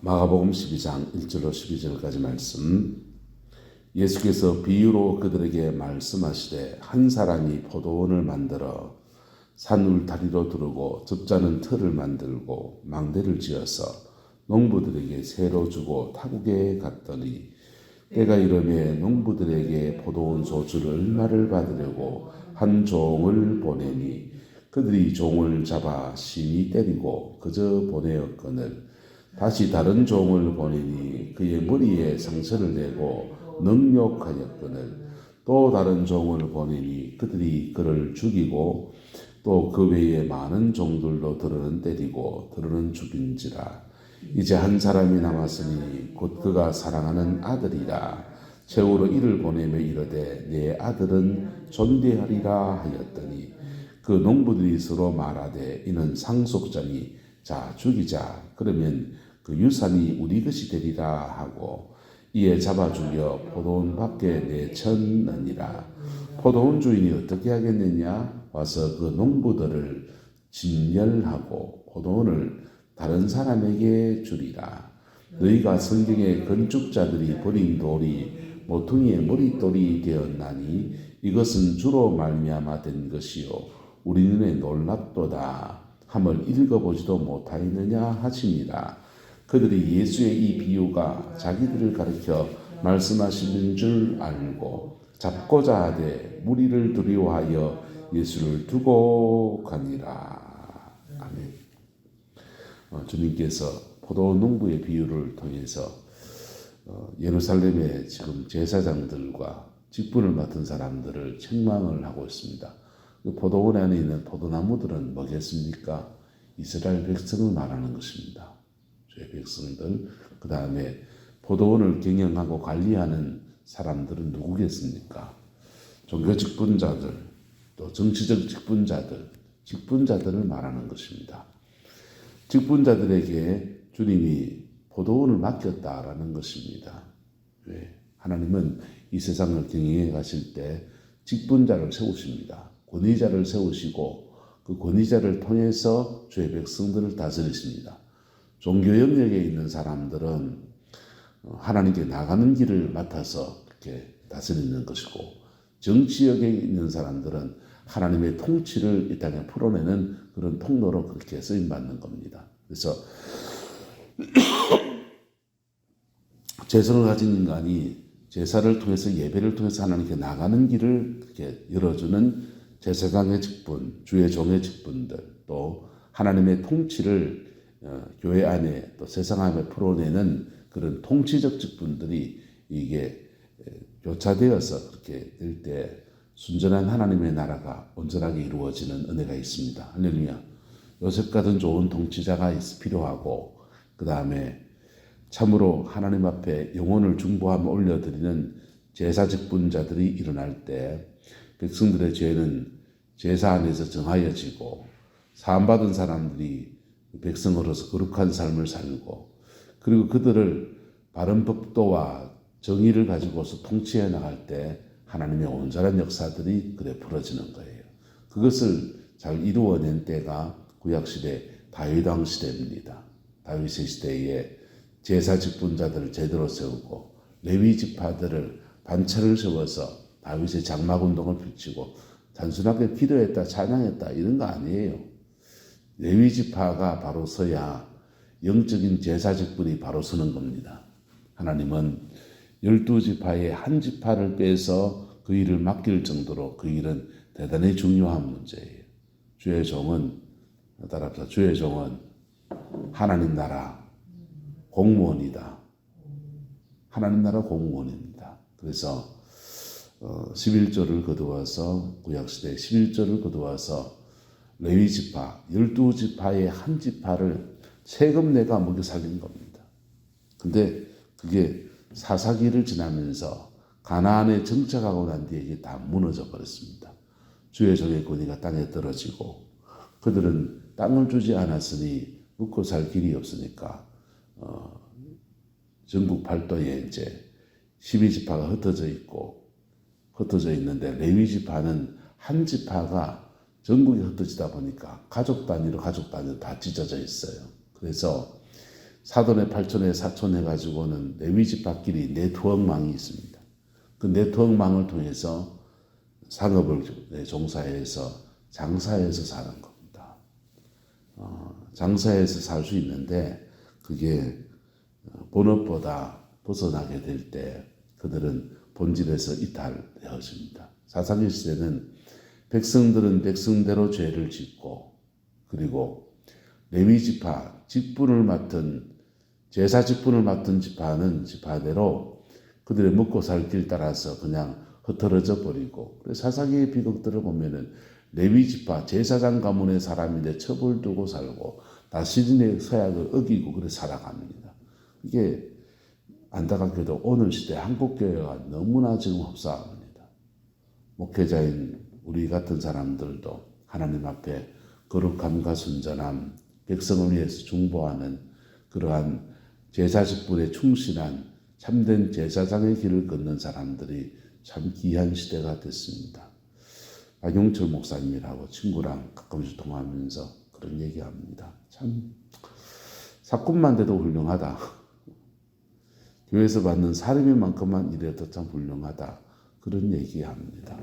마가복음 12장 1절로 12절까지 말씀. 예수께서 비유로 그들에게 말씀하시되 한 사람이 포도원을 만들어 산 울타리로 두르고 접자는 틀을 만들고 망대를 지어서 농부들에게 새로 주고 타국에 갔더니 때가 이르매 농부들에게 포도원 소주를 얼마를 받으려고 한 종을 보내니 그들이 종을 잡아 심히 때리고 그저 보내었거늘 다시 다른 종을 보내니 그의 머리에 상처를 내고 능욕하였거늘 또 다른 종을 보내니 그들이 그를 죽이고 또 그 외에 많은 종들로 들어는 때리고 들어는 죽인지라. 이제 한 사람이 남았으니 곧 그가 사랑하는 아들이라. 최후로 이를 보내며 이르되 내 아들은 존대하리라 하였더니 그 농부들이 서로 말하되 이는 상속자니 자 죽이자. 그러면 그 유산이 우리 것이 되리라 하고 이에 잡아 죽여 포도원 밖에 내쳤느니라. 포도원 주인이 어떻게 하겠느냐? 와서 그 농부들을 진멸하고 포도원을 다른 사람에게 주리라. 너희가 성경의 건축자들이 버린 돌이 모퉁이의 머릿돌이 되었나니 이것은 주로 말미암아 된 것이요 우리 눈에 놀랍도다 함을 읽어보지도 못하였느냐 하시니라. 그들이 예수의 이 비유가 자기들을 가리켜 말씀하시는 줄 알고 잡고자 하되 무리를 두려워하여 예수를 두고 가니라. 아멘. 주님께서 포도원 농부의 비유를 통해서 예루살렘의 지금 제사장들과 직분을 맡은 사람들을 책망을 하고 있습니다. 포도원 안에 있는 포도나무들은 뭐겠습니까? 이스라엘 백성을 말하는 것입니다. 주의 백성들, 그 다음에 포도원을 경영하고 관리하는 사람들은 누구겠습니까? 종교 직분자들, 또 정치적 직분자들을 말하는 것입니다. 직분자들에게 주님이 포도원을 맡겼다라는 것입니다. 왜? 하나님은 이 세상을 경영해 가실 때 직분자를 세우십니다. 권위자를 세우시고 그 권위자를 통해서 주의 백성들을 다스리십니다. 종교 영역에 있는 사람들은 하나님께 나가는 길을 맡아서 이렇게 다스리는 것이고 정치역에 있는 사람들은 하나님의 통치를 이 땅에 풀어내는 그런 통로로 그렇게 쓰임받는 겁니다. 그래서 재성을 가진 인간이 제사를 통해서 예배를 통해서 하나님께 나가는 길을 이렇게 열어주는 제사장의 직분, 주의 종의 직분들, 또 하나님의 통치를 교회 안에 또 세상 안에 풀어내는 그런 통치적 직분들이 이게 교차되어서 그렇게 될 때 순전한 하나님의 나라가 온전하게 이루어지는 은혜가 있습니다. 할렐루야. 요셉 같은 좋은 통치자가 필요하고 그 다음에 참으로 하나님 앞에 영혼을 중보하며 올려드리는 제사 직분자들이 일어날 때 백성들의 죄는 제사 안에서 정하여지고 사함받은 사람들이 백성으로서 거룩한 삶을 살고 그리고 그들을 바른 법도와 정의를 가지고서 통치해 나갈 때 하나님의 온전한 역사들이 그래 풀어지는 거예요. 그것을 잘 이루어낸 때가 구약시대 다윗 왕 시대입니다. 다윗의 시대에 제사 직분자들을 제대로 세우고 레위 지파들을 반차를 세워서 다윗의 장막운동을 펼치고 단순하게 기도했다 찬양했다 이런 거 아니에요. 레위 지파가 바로 서야 영적인 제사 직분이 바로 서는 겁니다. 하나님은 12지파의 한 지파를 빼서 그 일을 맡길 정도로 그 일은 대단히 중요한 문제예요. 주의 종은 따라합시다. 주의 종은 하나님 나라 공무원이다. 하나님 나라 공무원입니다. 그래서 11조를 거두어서 구약시대 11조를 거두어서 레위지파 12지파의 한 지파를 세금 내가 먹여 살린 겁니다. 근데 그게 사사기를 지나면서 가나안에 정착하고 난 뒤에 이게 다 무너져 버렸습니다. 주의 종의 권위가 땅에 떨어지고 그들은 땅을 주지 않았으니 묵고 살 길이 없으니까 전국 팔도에 이제 12지파가 흩어져 있는데 레위지파는 한 지파가 전국에 흩어지다 보니까 가족 단위로 다 찢어져 있어요. 그래서 사돈의 팔촌의 사촌 해가지고는 레위 지파끼리 네트워크망이 있습니다. 그 네트워크망을 통해서 상업을 종사해서 장사해서 사는 겁니다. 장사해서 살 수 있는데 그게 본업보다 벗어나게 될 때 그들은 본질에서 이탈되어집니다. 사사기 시대는 백성들은 백성대로 죄를 짓고 그리고 레위 지파 직분을 맡은 제사 직분을 맡은 지파는 지파대로 그들의 먹고 살 길 따라서 그냥 흩어져 버리고 사사기의 비극들을 보면은 레위 지파 제사장 가문의 사람인데 첩을 두고 살고 다시딘의 서약을 어기고 그래 살아갑니다. 이게 안타깝게도 오늘 시대 한국교회가 너무나 지금 흡사합니다. 목회자인 우리 같은 사람들도 하나님 앞에 거룩함과 순전함, 백성을 위해서 중보하는 그러한 제사 직분에 충실한 참된 제사장의 길을 걷는 사람들이 참 귀한 시대가 됐습니다. 박용철 목사님이라고 친구랑 가끔씩 통화하면서 그런 얘기합니다. 참 사건만 돼도 훌륭하다. 교회에서 받는 사례만큼만 이래도 참 훌륭하다. 그런 얘기합니다.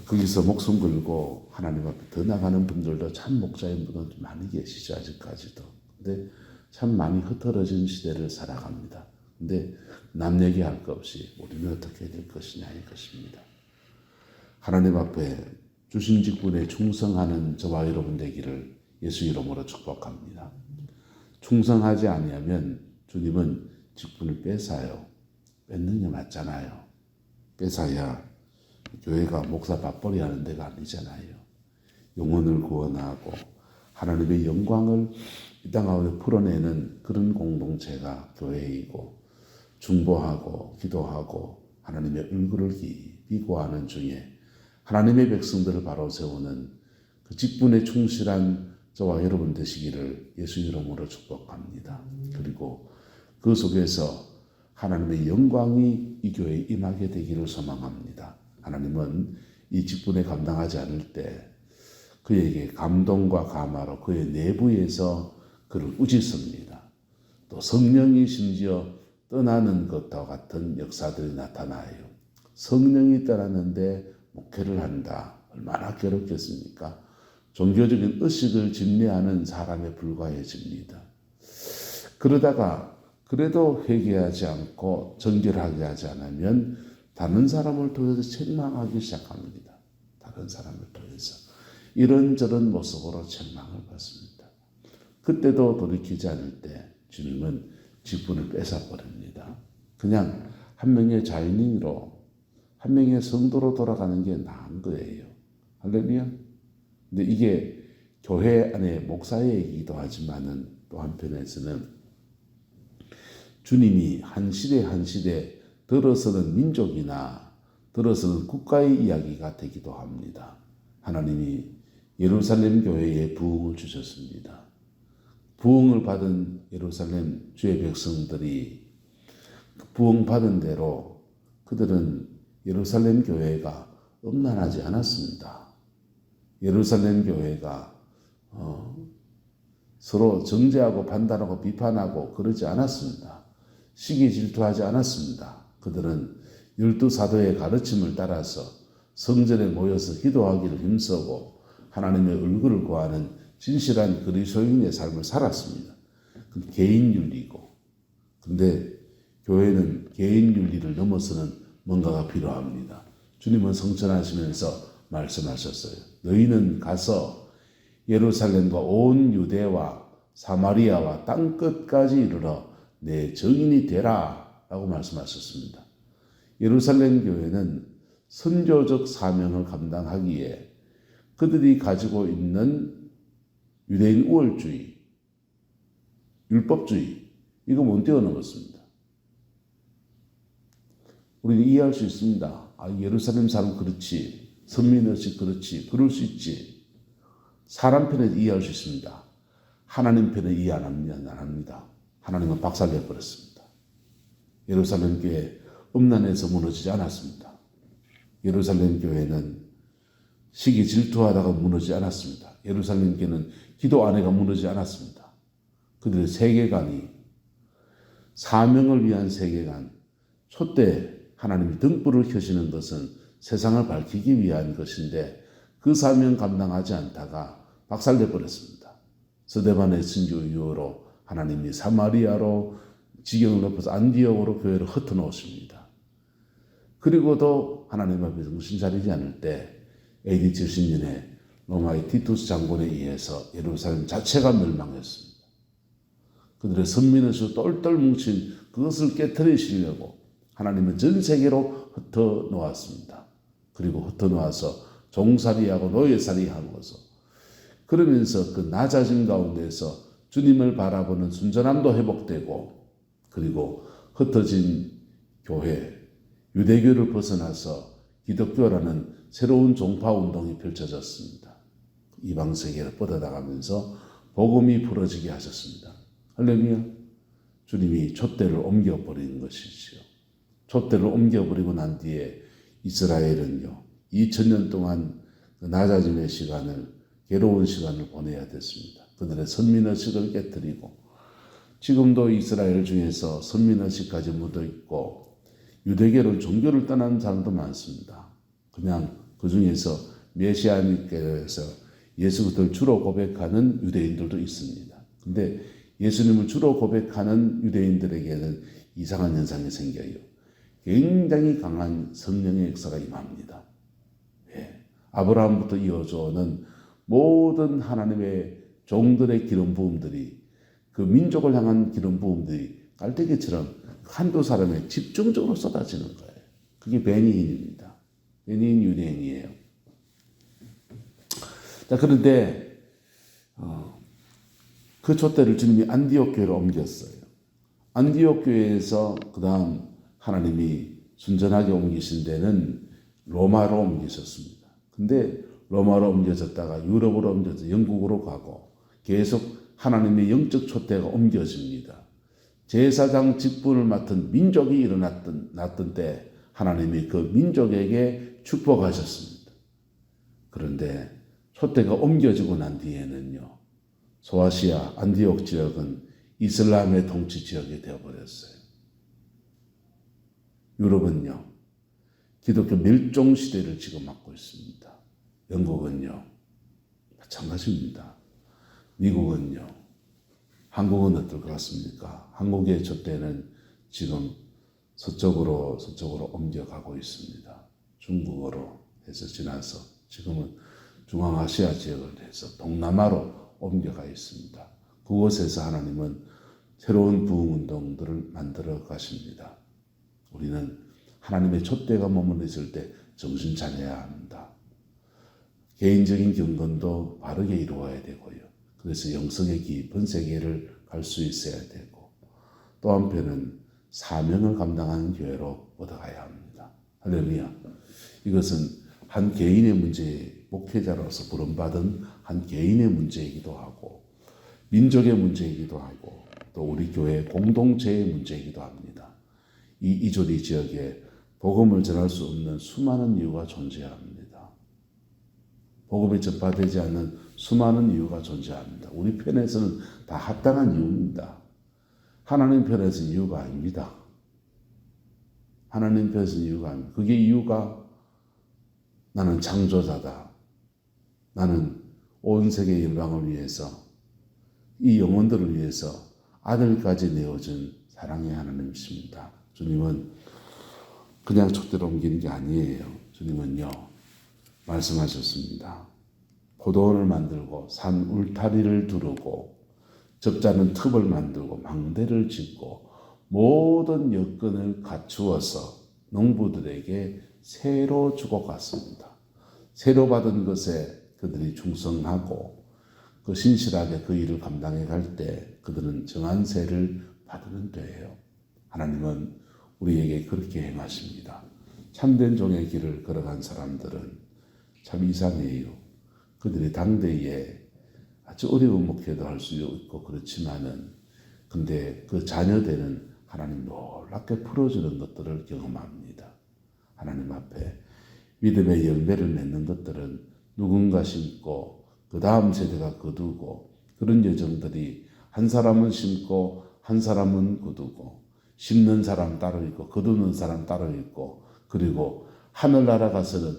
거기서 목숨 걸고 하나님 앞에 더 나가는 분들도 참 목자인 분은 많이 계시죠. 아직까지도. 근데 참 많이 흩어진 시대를 살아갑니다. 근데 남 얘기할 것 없이 우리는 어떻게 될 것이냐 이것입니다. 하나님 앞에 주신 직분에 충성하는 저와 여러분 되기를 예수 이름으로 축복합니다. 충성하지 아니하면 주님은 직분을 뺏어요. 뺏는 게 맞잖아요. 뺏어야 교회가 목사 밥벌이 하는 데가 아니잖아요. 영혼을 구원하고 하나님의 영광을 이 땅 가운데 풀어내는 그런 공동체가 교회이고 중보하고 기도하고 하나님의 얼굴을 깊이 구하는 중에 하나님의 백성들을 바로 세우는 그 직분에 충실한 저와 여러분 되시기를 예수 이름으로 축복합니다. 그리고 그 속에서 하나님의 영광이 이 교회에 임하게 되기를 소망합니다. 하나님은 이 직분에 감당하지 않을 때 그에게 감동과 감화로 그의 내부에서 그를 우짖습니다. 또 성령이 심지어 떠나는 것과 같은 역사들이 나타나요. 성령이 떠났는데 목회를 한다. 얼마나 괴롭겠습니까? 종교적인 의식을 집례하는 사람에 불과해집니다. 그러다가 그래도 회개하지 않고 정결하게 하지 않으면 다른 사람을 통해서 책망하기 시작합니다. 다른 사람을 통해서. 이런저런 모습으로 책망을 받습니다. 그때도 돌이키지 않을 때 주님은 직분을 뺏어버립니다. 그냥 한 명의 자연인으로 한 명의 성도로 돌아가는 게 나은 거예요. 할렐루야. 근데 이게 교회 안에 목사의 얘기도 하지만은 또 한편에서는 주님이 한 시대 한 시대 들어서는 민족이나 들어서는 국가의 이야기가 되기도 합니다. 하나님이 예루살렘 교회에 부흥을 주셨습니다. 부흥을 받은 예루살렘 주의 백성들이 부흥 받은 대로 그들은 예루살렘 교회가 음란하지 않았습니다. 예루살렘 교회가 서로 정죄하고 판단하고 비판하고 그러지 않았습니다. 시기 질투하지 않았습니다. 그들은 12사도의 가르침을 따라서 성전에 모여서 기도하기를 힘쓰고 하나님의 얼굴을 구하는 진실한 그리스도인의 삶을 살았습니다. 그건 개인윤리고. 근데 교회는 개인윤리를 넘어서는 뭔가가 필요합니다. 주님은 성천하시면서 말씀하셨어요. 너희는 가서 예루살렘과 온 유대와 사마리아와 땅끝까지 이르러 내 증인이 되라 라고 말씀하셨습니다. 예루살렘 교회는 선교적 사명을 감당하기에 그들이 가지고 있는 유대인 우월주의, 율법주의 이거 못 뛰어넘었습니다. 우리는 이해할 수 있습니다. 아, 예루살렘 사람 그렇지, 선민의식 그렇지, 그럴 수 있지. 사람 편에 이해할 수 있습니다. 하나님 편에 이해 안 합니다. 하나님은 박살내버렸습니다. 예루살렘 교회 음란에서 무너지지 않았습니다. 예루살렘 교회는 시기 질투하다가 무너지지 않았습니다. 예루살렘 교회는 기도 안에가 무너지지 않았습니다. 그들의 세계관이 사명을 위한 세계관, 촛대 하나님이 등불을 켜시는 것은 세상을 밝히기 위한 것인데 그 사명 감당하지 않다가 박살내 버렸습니다. 스데반의 순교 이후로 하나님이 사마리아로 지경을 높여서 안디옥으로 교회를 흩어놓으십니다. 그리고도 하나님 앞에 정신 차리지 않을 때 AD 70년에 로마의 티투스 장군에 의해서 예루살렘 자체가 멸망했습니다. 그들의 선민의식으로 똘똘 뭉친 그것을 깨트리시려고 하나님은 전 세계로 흩어놓았습니다. 그리고 흩어놓아서 종살이하고 노예살이하면서 그러면서 그 낮아짐 가운데서 주님을 바라보는 순전함도 회복되고 그리고 흩어진 교회, 유대교를 벗어나서 기독교라는 새로운 종파운동이 펼쳐졌습니다. 이방 세계를 뻗어나가면서 복음이 풀어지게 하셨습니다. 할렐루야. 주님이 촛대를 옮겨버리는 것이지요. 촛대를 옮겨버리고 난 뒤에 이스라엘은요 2000년 동안 그 낮아짐의 시간을 괴로운 시간을 보내야 됐습니다. 그들의 선민의식을 깨뜨리고 지금도 이스라엘 중에서 선민의식까지 묻어있고 유대교로 종교를 떠난 사람도 많습니다. 그냥 그 중에서 메시아님께서 예수 그리스도를 주로 고백하는 유대인들도 있습니다. 근데 예수님을 주로 고백하는 유대인들에게는 이상한 현상이 생겨요. 굉장히 강한 성령의 역사가 임합니다. 예. 아브라함부터 이어져 오는 모든 하나님의 종들의 기름 부음들이 그 민족을 향한 기름 부음들이 깔때기처럼 한두 사람에 집중적으로 쏟아지는 거예요. 그게 베니인입니다. 베니인 유대인이에요. 자, 그런데 그 촛대를 주님이 안디옥 교회로 옮겼어요. 안디옥 교회에서 그 다음 하나님이 순전하게 옮기신 데는 로마로 옮기셨습니다. 근데 로마로 옮겨졌다가 유럽으로 옮겨서 영국으로 가고 계속 하나님의 영적 촛대가 옮겨집니다. 제사장 직분을 맡은 민족이 일어났던 때 하나님이 그 민족에게 축복하셨습니다. 그런데 촛대가 옮겨지고 난 뒤에는요. 소아시아 안디옥 지역은 이슬람의 통치 지역이 되어버렸어요. 유럽은요. 기독교 멸종 시대를 지금 맞고 있습니다. 영국은요. 마찬가지입니다. 미국은요. 한국은 어떨 것 같습니까? 한국의 촛대는 지금 서쪽으로 옮겨가고 있습니다. 중국으로 해서 지나서 지금은 중앙아시아 지역을 해서 동남아로 옮겨가 있습니다. 그곳에서 하나님은 새로운 부흥운동들을 만들어 가십니다. 우리는 하나님의 촛대가 머물러 있을 때 정신 차려야 합니다. 개인적인 경건도 바르게 이루어야 되고요. 그래서 영성의 깊은 세계를 갈 수 있어야 되고 또 한편은 사명을 감당하는 교회로 얻어가야 합니다. 할렐루야. 이것은 한 개인의 문제, 목회자로서 부름받은 한 개인의 문제이기도 하고 민족의 문제이기도 하고 또 우리 교회 공동체의 문제이기도 합니다. 이 이조리 지역에 복음을 전할 수 없는 수많은 이유가 존재합니다. 복음이 전파되지 않는 수많은 이유가 존재합니다. 우리 편에서는 다 합당한 이유입니다. 하나님 편에서는 이유가 아닙니다. 하나님 편에서는 이유가 아닙니다. 그게 이유가 나는 창조자다. 나는 온 세계 열방을 위해서 이 영혼들을 위해서 아들까지 내어준 사랑의 하나님이십니다. 주님은 그냥 촛대로 옮기는 게 아니에요. 주님은요. 말씀하셨습니다. 포도원을 만들고 산 울타리를 두르고 적자는 틈을 만들고 망대를 짓고 모든 여건을 갖추어서 농부들에게 새로 주고 갔습니다. 새로 받은 것에 그들이 충성하고 그 신실하게 그 일을 감당해 갈 때 그들은 정한 세를 받으면 돼요. 하나님은 우리에게 그렇게 행하십니다. 참된 종의 길을 걸어간 사람들은 참 이상해요. 그들이 당대에 아주 어려운 목회도 할 수 있고 그렇지만은 근데 그 자녀들은 하나님 놀랍게 풀어주는 것들을 경험합니다. 하나님 앞에 믿음의 열매를 맺는 것들은 누군가 심고 그 다음 세대가 거두고 그런 여정들이 한 사람은 심고 한 사람은 거두고 심는 사람 따로 있고 거두는 사람 따로 있고 그리고 하늘나라 가서는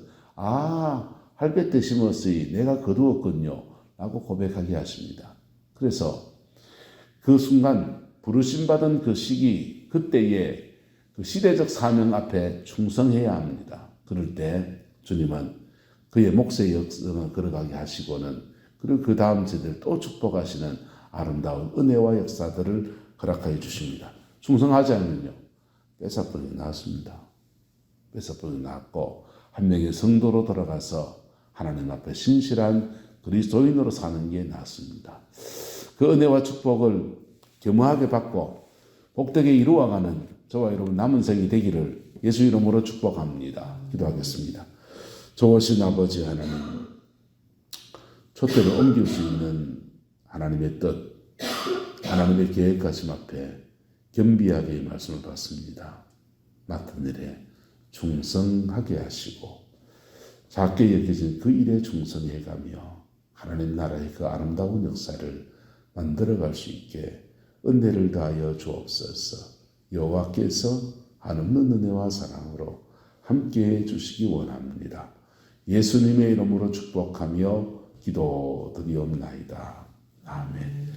할배 때 심었으니 내가 거두었군요 라고 고백하게 하십니다. 그래서 그 순간 부르심받은 그 시기 그때에 그 시대적 사명 앞에 충성해야 합니다. 그럴 때 주님은 그의 몫의 역성을 걸어가게 하시고는 그리고 그 다음 세대를 또 축복하시는 아름다운 은혜와 역사들을 허락하여 주십니다. 충성하지 않으면요 뺏어버리기 나왔습니다. 뺏어버리기 나왔고 한 명의 성도로 돌아가서 하나님 앞에 신실한 그리스도인으로 사는 게 낫습니다. 그 은혜와 축복을 겸허하게 받고 복되게 이루어가는 저와 여러분 남은 생이 되기를 예수 이름으로 축복합니다. 기도하겠습니다. 좋으신 아버지 하나님, 촛대를 옮길 수 있는 하나님의 뜻, 하나님의 계획하심 앞에 겸비하게 말씀을 받습니다. 맡은 일에 충성하게 하시고 작게 여겨진 그 일에 충성해가며 하나님 나라의 그 아름다운 역사를 만들어갈 수 있게 은혜를 다하여 주옵소서. 여호와께서 한없는 은혜와 사랑으로 함께해 주시기 원합니다. 예수님의 이름으로 축복하며 기도드리옵나이다. 아멘.